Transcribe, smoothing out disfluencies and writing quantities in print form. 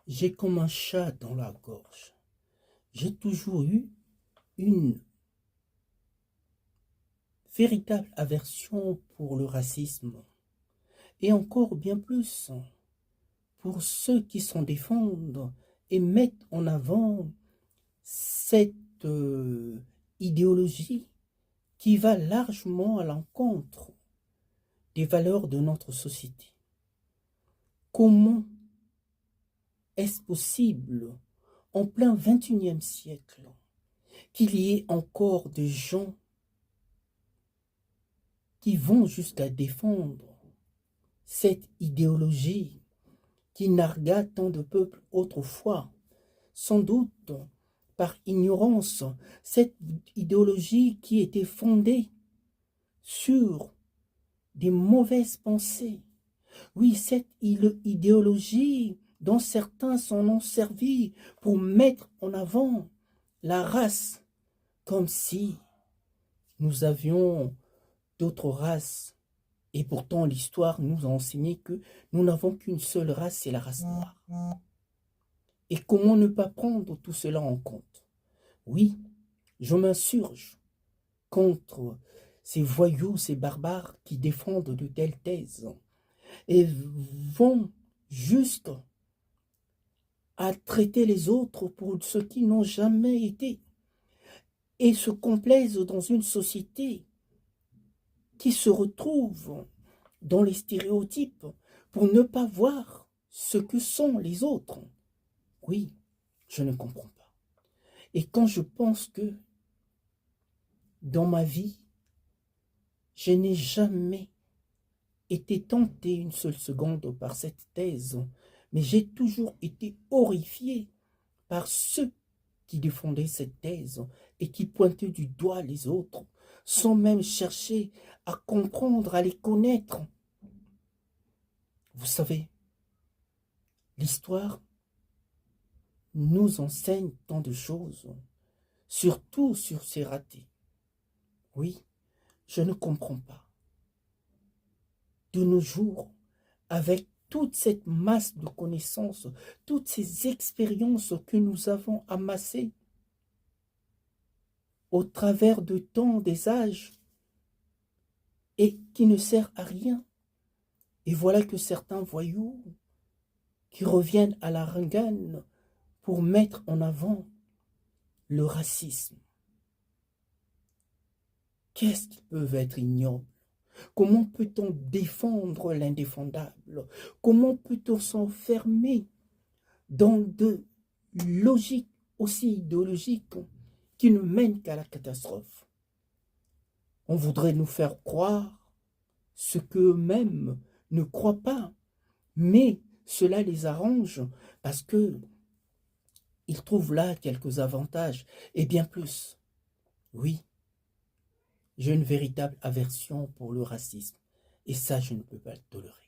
J'ai comme un chat dans la gorge. J'ai toujours eu une véritable aversion pour le racisme et encore bien plus pour ceux qui s'en défendent et mettent en avant cette idéologie qui va largement à l'encontre des valeurs de notre société. Comment est-ce possible, en plein XXIe siècle, qu'il y ait encore des gens qui vont jusqu'à défendre cette idéologie qui nargua tant de peuples autrefois, sans doute par ignorance, cette idéologie qui était fondée sur des mauvaises pensées. Oui, cette idéologie dont certains s'en ont servi pour mettre en avant la race, comme si nous avions d'autres races. Et pourtant, l'histoire nous a enseigné que nous n'avons qu'une seule race, c'est la race noire. Et comment ne pas prendre tout cela en compte? Oui, je m'insurge contre ces voyous, ces barbares qui défendent de telles thèses et vont juste à traiter les autres pour ce qu'ils n'ont jamais été et se complaisent dans une société qui se retrouve dans les stéréotypes pour ne pas voir ce que sont les autres. Oui, je ne comprends pas. Et quand je pense que dans ma vie, je n'ai jamais été tenté une seule seconde par cette thèse, mais j'ai toujours été horrifié par ceux qui défendaient cette thèse et qui pointaient du doigt les autres, sans même chercher à comprendre, à les connaître. Vous savez, l'histoire nous enseigne tant de choses, surtout sur ces ratés. Oui, je ne comprends pas. De nos jours, avec toute cette masse de connaissances, toutes ces expériences que nous avons amassées au travers de temps, des âges, et qui ne sert à rien. Et voilà que certains voyous qui reviennent à la rengaine pour mettre en avant le racisme. Qu'est-ce qu'ils peuvent être ignobles? Comment peut-on défendre l'indéfendable? Comment peut-on s'enfermer dans de logiques aussi idéologiques qui ne mènent qu'à la catastrophe? On voudrait nous faire croire ce qu'eux-mêmes ne croient pas, mais cela les arrange parce que ils trouvent là quelques avantages et bien plus. Oui, j'ai une véritable aversion pour le racisme et ça, je ne peux pas le tolérer.